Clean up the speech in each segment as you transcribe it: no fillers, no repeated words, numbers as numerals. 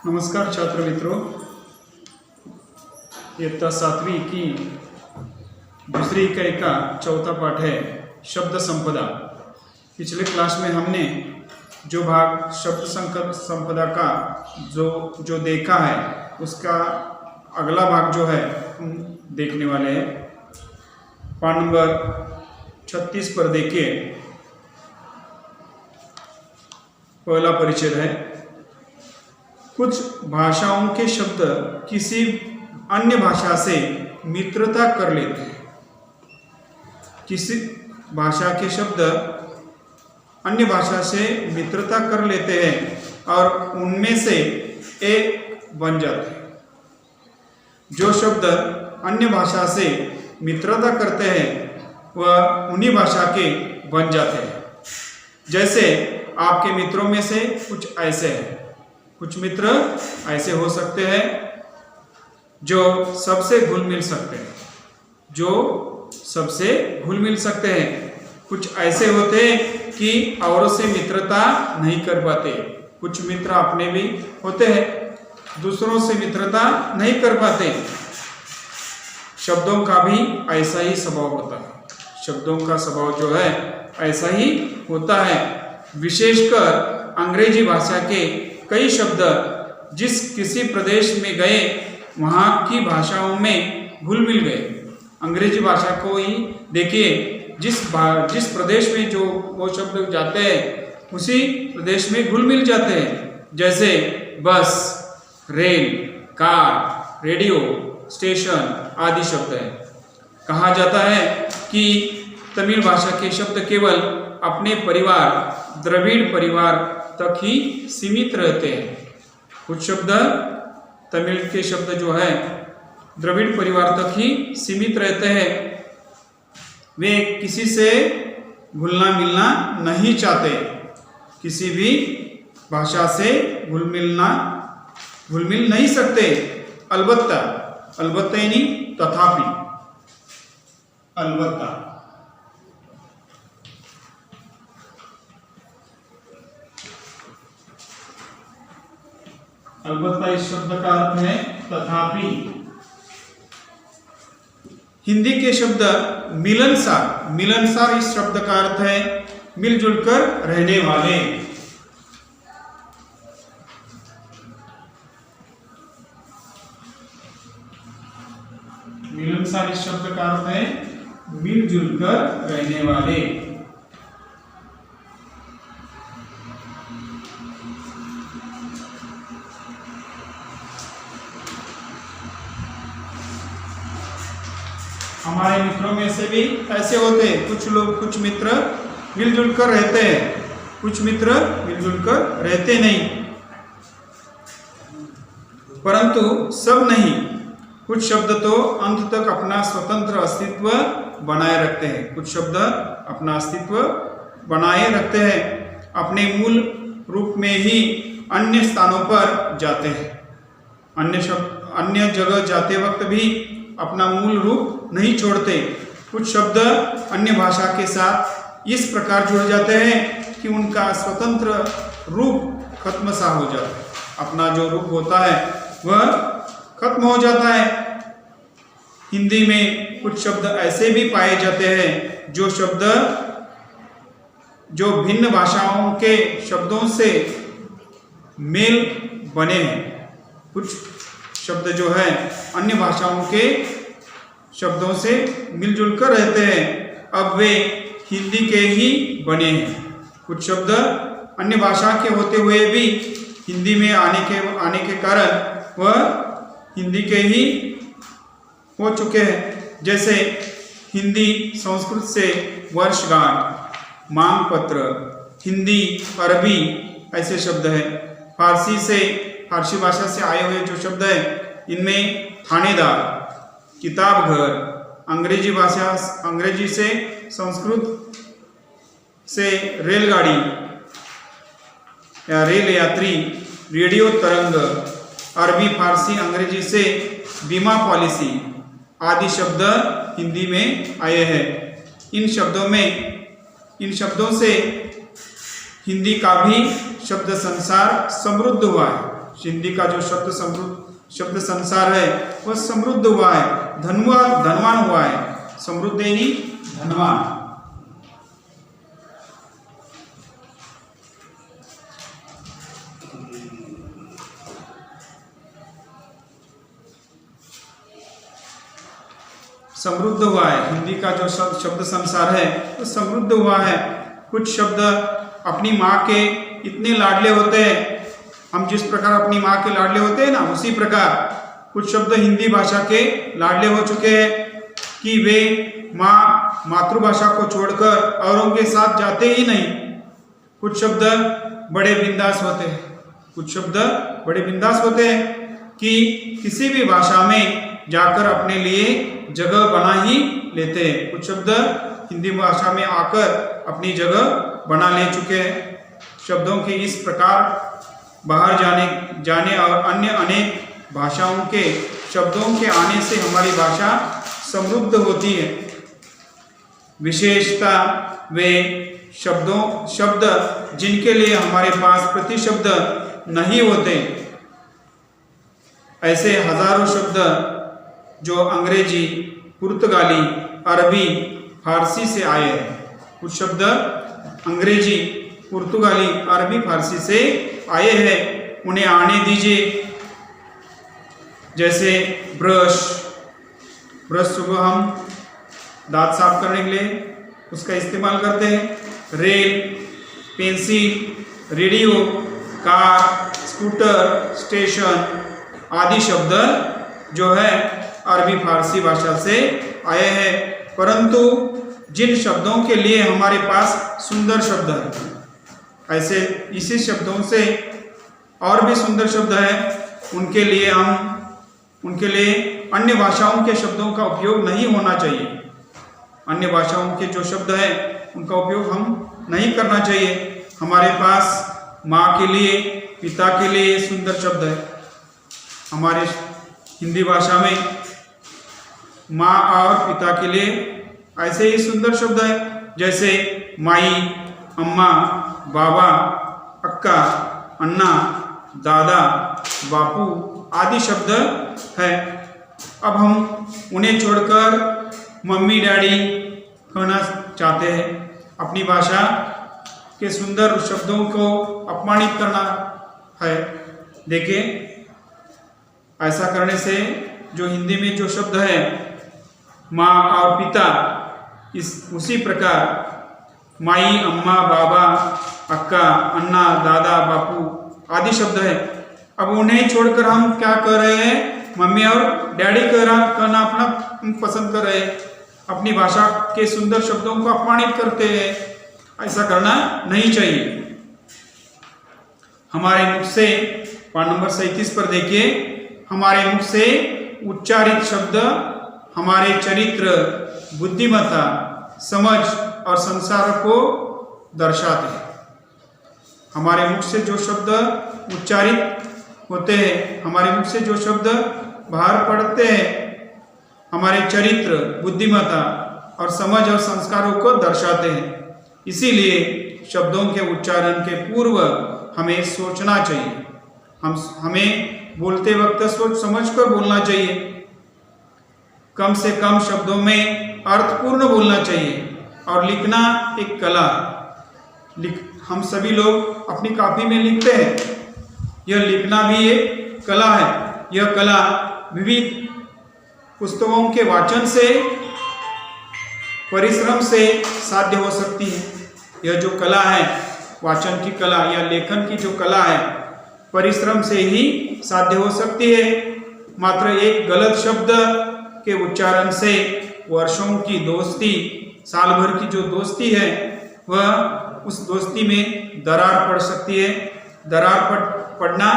नमस्कार छात्र मित्रों, इयत्ता 7वीं की दूसरी इकाई का चौथा पाठ है शब्द संपदा। पिछले क्लास में हमने जो भाग शब्द संपदा का जो देखा है उसका अगला भाग जो है हम देखने वाले हैं। पाठ नंबर 36 पर देखिए, पहला परिच्छेद है। कुछ भाषाओं के शब्द किसी अन्य भाषा से मित्रता कर लेते हैं। किसी भाषा के शब्द अन्य भाषा से मित्रता कर लेते हैं और उनमें से एक बन जाते हैं। जो शब्द अन्य भाषा से मित्रता करते हैं वह उन्हीं भाषा के बन जाते हैं। जैसे आपके मित्रों में से कुछ ऐसे हैं। कुछ मित्र ऐसे हो सकते हैं जो सबसे घुल मिल सकते हैं, कुछ ऐसे होते हैं कि औरों से मित्रता नहीं कर पाते। कुछ मित्र अपने भी होते हैं, दूसरों से मित्रता नहीं कर पाते। शब्दों का भी ऐसा ही स्वभाव होता है। शब्दों का स्वभाव जो है ऐसा ही होता है। विशेषकर अंग्रेजी भाषा के कई शब्द जिस किसी प्रदेश में गए वहाँ की भाषाओं में घुल मिल गए। अंग्रेजी भाषा को ही देखिए, जिस प्रदेश में जो वो शब्द जाते हैं उसी प्रदेश में घुल मिल जाते हैं। जैसे बस, रेल, कार, रेडियो, स्टेशन आदि शब्द हैं। कहा जाता है कि तमिल भाषा के शब्द केवल अपने परिवार द्रविड़ परिवार तक ही सीमित रहते हैं। कुछ शब्द तमिल के शब्द जो है द्रविड़ परिवार तक ही सीमित रहते हैं। वे किसी से घुलना मिलना नहीं चाहते, किसी भी भाषा से घुल मिल नहीं सकते। अलबत्ता यानी तथापि, अलबत्ता इस शब्द का अर्थ है तथापि। हिंदी के शब्द मिलनसार इस शब्द का अर्थ है मिलजुल कर रहने वाले। मिलनसार इस शब्द का अर्थ है मिलजुल कर रहने वाले। हमारे मित्रों में से भी ऐसे होते हैं। कुछ मित्र मिलजुल कर रहते हैं, कुछ मित्र मिलजुल कर रहते नहीं, परंतु सब नहीं। कुछ शब्द तो अंत तक अपना स्वतंत्र अस्तित्व बनाए रखते हैं। कुछ शब्द अपना अस्तित्व बनाए रखते हैं, अपने मूल रूप में ही अन्य स्थानों पर जाते हैं। अन्य जगह जाते वक्त भी अपना मूल रूप नहीं छोड़ते। कुछ शब्द अन्य भाषा के साथ इस प्रकार जुड़ जाते हैं कि उनका स्वतंत्र रूप खत्म सा हो जाता है। अपना जो रूप होता है वह खत्म हो जाता है। हिंदी में कुछ शब्द ऐसे भी पाए जाते हैं जो भिन्न भाषाओं के शब्दों से मेल बने हैं। कुछ शब्द जो है अन्य भाषाओं के शब्दों से मिलजुल कर रहते हैं, अब वे हिंदी के ही बने हैं। कुछ शब्द अन्य भाषा के होते हुए भी हिंदी में आने के कारण वह हिंदी के ही हो चुके हैं। जैसे हिंदी संस्कृत से वर्षगांठ, मांग पत्र, हिंदी अरबी ऐसे शब्द हैं। फारसी भाषा से आए हुए जो शब्द है इनमें थानेदार, किताब घर, अंग्रेजी से संस्कृत से रेलगाड़ी या रेल यात्री, रेडियो तरंग, अरबी फारसी अंग्रेजी से बीमा पॉलिसी आदि शब्द हिंदी में आए हैं। इन शब्दों से हिंदी का भी शब्द संसार समृद्ध हुआ है। हिंदी का जो शब्द संसार है वह समृद्ध हुआ है, धनवान हुआ है। समृद्ध यानी धनवान। समृद्ध हुआ है, हिंदी का जो शब्द संसार है वो समृद्ध हुआ है। कुछ शब्द अपनी माँ के इतने लाडले होते हैं, हम जिस प्रकार अपनी माँ के लाडले होते हैं ना, उसी प्रकार कुछ शब्द हिंदी भाषा के लाडले हो चुके हैं कि वे मातृभाषा को छोड़कर औरों के साथ जाते ही नहीं। कुछ शब्द बड़े बिंदास होते हैं, कुछ शब्द बड़े बिंदास होते हैं कि किसी भी भाषा में जाकर अपने लिए जगह बना ही लेते हैं। कुछ शब्द हिंदी भाषा में आकर अपनी जगह बना ले चुके हैं। शब्दों के इस प्रकार बाहर जाने और अन्य अनेक भाषाओं के शब्दों के आने से हमारी भाषा समृद्ध होती है। विशेषता वे शब्द जिनके लिए हमारे पास प्रतिशब्द नहीं होते, ऐसे हजारों शब्द जो अंग्रेजी, पुर्तगाली, अरबी, फारसी से आए हैं। कुछ शब्द अंग्रेजी, पुर्तगाली, अरबी, फारसी से आए हैं, उन्हें आने दीजिए। जैसे ब्रश सुबह हम दांत साफ करने के लिए उसका इस्तेमाल करते हैं। Rail, pencil, radio, car, scooter, station आदि शब्द जो है अरबी फारसी भाषा से आए हैं। परंतु जिन शब्दों के लिए हमारे पास सुंदर शब्द है, ऐसे इसी शब्दों से और भी सुंदर शब्द है, उनके लिए अन्य भाषाओं के शब्दों का उपयोग नहीं होना चाहिए। अन्य भाषाओं के जो शब्द है उनका उपयोग हम नहीं करना चाहिए। हमारे पास माँ के लिए, पिता के लिए सुंदर शब्द है। हमारे हिंदी भाषा में माँ और पिता के लिए ऐसे ही सुंदर शब्द है, जैसे माई, अम्मा, बाबा, अक्का, अन्ना, दादा, बापू आदि शब्द है। अब हम उन्हें छोड़कर मम्मी, डैडी कहना चाहते हैं। अपनी भाषा के सुंदर शब्दों को अपमानित करना है। देखिए, ऐसा करने से जो हिंदी में जो शब्द है माँ और पिता, उसी प्रकार माई, अम्मा, बाबा, अक्का, अन्ना, दादा, बापू आदि शब्द है। अब उन्हें छोड़कर हम क्या कर रहे हैं, मम्मी और डैडी कहना अपना पसंद कर रहे हैं। अपनी भाषा के सुंदर शब्दों को अपमानित करते हैं। ऐसा करना नहीं चाहिए। हमारे मुख से पाठ नंबर 37 पर देखिए, हमारे मुख से उच्चारित शब्द हमारे चरित्र, बुद्धिमत्ता, समझ और संस्कार को दर्शाते हैं। हमारे मुख से जो शब्द उच्चारित होते हैं, हमारे मुख से जो शब्द बाहर पड़ते हैं, हमारे चरित्र, बुद्धिमत्ता और समझ और संस्कारों को दर्शाते हैं। इसीलिए शब्दों के उच्चारण के पूर्व हमें सोचना चाहिए। हमें बोलते वक्त सोच समझ कर बोलना चाहिए। कम से कम शब्दों में अर्थपूर्ण बोलना चाहिए। और लिखना एक कला है। हम सभी लोग अपनी कॉपी में लिखते हैं। यह लिखना भी एक कला है। यह कला विविध पुस्तकों के वाचन से, परिश्रम से साध्य हो सकती है। यह जो कला है, वाचन की कला या लेखन की जो कला है, परिश्रम से ही साध्य हो सकती है। मात्र एक गलत शब्द के उच्चारण से वर्षों की दोस्ती, साल भर की जो दोस्ती है, वह उस दोस्ती में दरार पड़ सकती है। दरार पड़ना,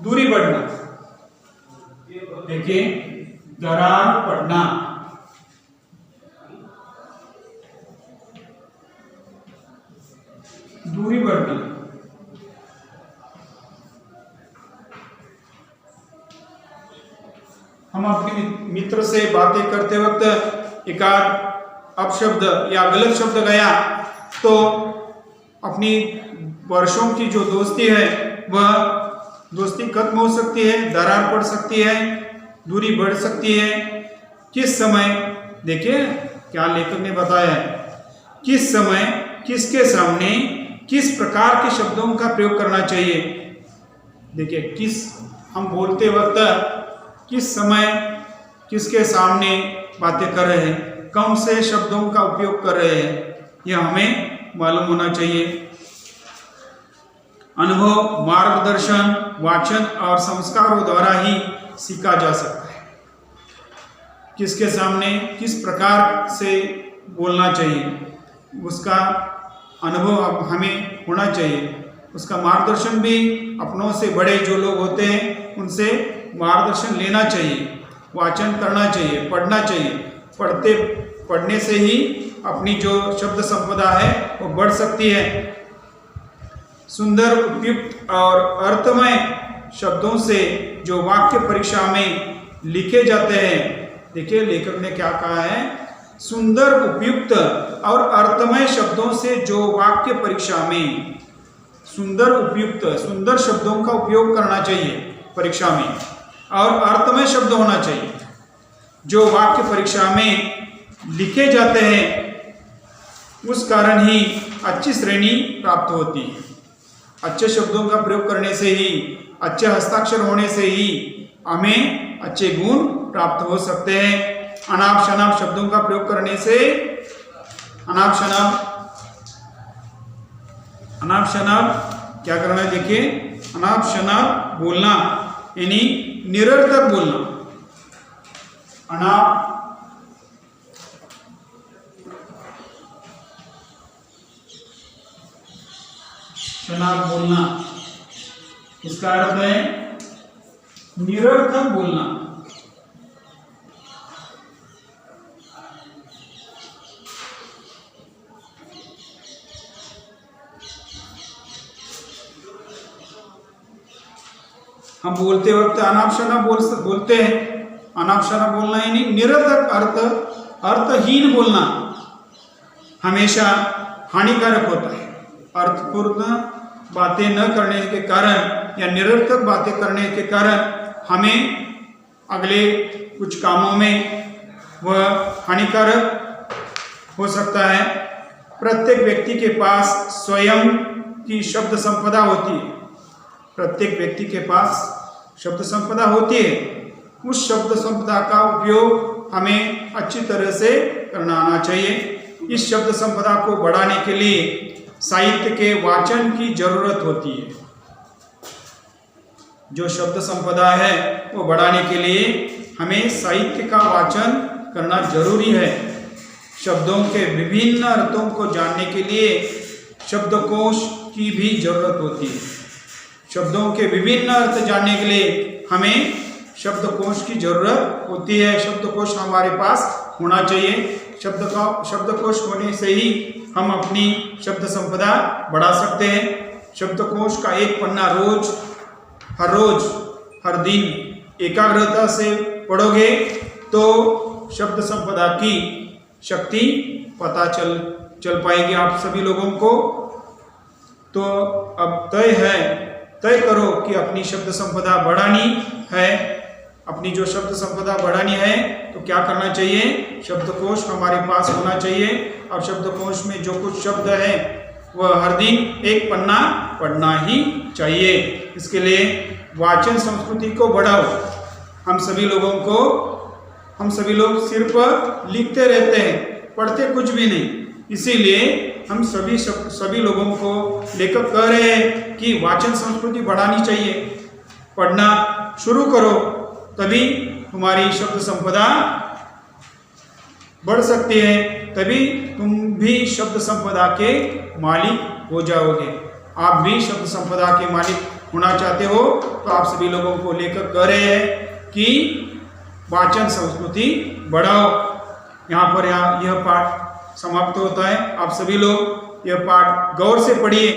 दूरी बढ़ना। देखिए, दरार पड़ना, दूरी बढ़ना। हम अपने मित्र से बातें करते वक्त एकाध अपशब्द या गलत शब्द गया तो अपनी वर्षों की जो दोस्ती है वह दोस्ती खत्म हो सकती है, दरार पड़ सकती है, दूरी बढ़ सकती है। किस समय, देखिए क्या लेखक ने बताया है, किस समय किसके सामने किस प्रकार के शब्दों का प्रयोग करना चाहिए। देखिए किस, हम बोलते वक्त किस समय किसके सामने बातें कर रहे हैं, कौन से शब्दों का उपयोग कर रहे हैं, यह हमें मालूम होना चाहिए। अनुभव, मार्गदर्शन, वाचन और संस्कारों द्वारा ही सीखा जा सकता है। किसके सामने किस प्रकार से बोलना चाहिए, उसका अनुभव हमें होना चाहिए। उसका मार्गदर्शन भी अपनों से बड़े जो लोग होते हैं उनसे मार्गदर्शन लेना चाहिए। वाचन करना चाहिए, पढ़ना चाहिए। पढ़ने से ही अपनी जो शब्द संपदा है वो बढ़ सकती है। सुंदर, उपयुक्त और अर्थमय शब्दों से जो वाक्य परीक्षा में लिखे जाते हैं, देखिए लेखक ने क्या कहा है, सुंदर, उपयुक्त और अर्थमय शब्दों से जो वाक्य परीक्षा में, सुंदर, उपयुक्त, सुंदर शब्दों का उपयोग करना चाहिए परीक्षा में, और अर्थमय शब्द होना चाहिए जो वाक्य परीक्षा में लिखे जाते हैं। उस कारण ही अच्छी श्रेणी प्राप्त होती है। अच्छे शब्दों का प्रयोग करने से ही, अच्छे हस्ताक्षर होने से ही हमें अच्छे गुण प्राप्त हो सकते हैं। अनाप शनाप शब्दों का प्रयोग करने से, अनाप शनाप क्या करना है, देखिए अनाप शनाप बोलना यानी निरर्थक बोलना। अनाप शनाप बोलना, इसका अर्थ है निरर्थक बोलना। हम बोलते वक्त अनाप शनाप बोलते हैं। अनाप शनाप बोलना यानी निरर्थक, अर्थहीन बोलना हमेशा हानिकारक होता है। अर्थपूर्ण बातें न करने के कारण या निरर्थक बातें करने के कारण हमें अगले कुछ कामों में वह हानिकारक हो सकता है। प्रत्येक व्यक्ति के पास स्वयं की शब्द संपदा होती है। प्रत्येक व्यक्ति के पास शब्द संपदा होती है। उस शब्द संपदा का उपयोग हमें अच्छी तरह से करना आना चाहिए। इस शब्द संपदा को बढ़ाने के लिए साहित्य के वाचन की जरूरत होती है। जो शब्द संपदा है वो बढ़ाने के लिए हमें साहित्य का वाचन करना जरूरी है। शब्दों के विभिन्न अर्थों को जानने के लिए शब्दकोश की भी जरूरत होती है। शब्दों के विभिन्न अर्थ जानने के लिए हमें शब्दकोश की जरूरत होती है। शब्दकोश हमारे पास होना चाहिए। शब्दकोश होने से ही हम अपनी शब्द संपदा बढ़ा सकते हैं। शब्दकोश का एक पन्ना रोज हर दिन एकाग्रता से पढ़ोगे तो शब्द संपदा की शक्ति पता चल पाएगी आप सभी लोगों को। तो अब तय करो कि अपनी शब्द संपदा बढ़ानी है। अपनी जो शब्द संपदा बढ़ानी है तो क्या करना चाहिए, शब्दकोश हमारे पास होना चाहिए। और शब्दकोश में जो कुछ शब्द है वह हर दिन एक पन्ना पढ़ना ही चाहिए। इसके लिए वाचन संस्कृति को बढ़ाओ। हम सभी लोग सिर्फ लिखते रहते हैं, पढ़ते कुछ भी नहीं। इसीलिए हम सभी लोगों को लेखक कह रहे हैं कि वाचन संस्कृति बढ़ानी चाहिए। पढ़ना शुरू करो, तभी तुम्हारी शब्द संपदा बढ़ सकती है, तभी तुम भी शब्द संपदा के मालिक हो जाओगे। आप भी शब्द संपदा के मालिक होना चाहते हो तो आप सभी लोगों को लेकर कह रहे हैं कि वाचन संस्कृति बढ़ाओ। यहाँ पर यह पाठ समाप्त होता है। आप सभी लोग यह पाठ गौर से पढ़िए।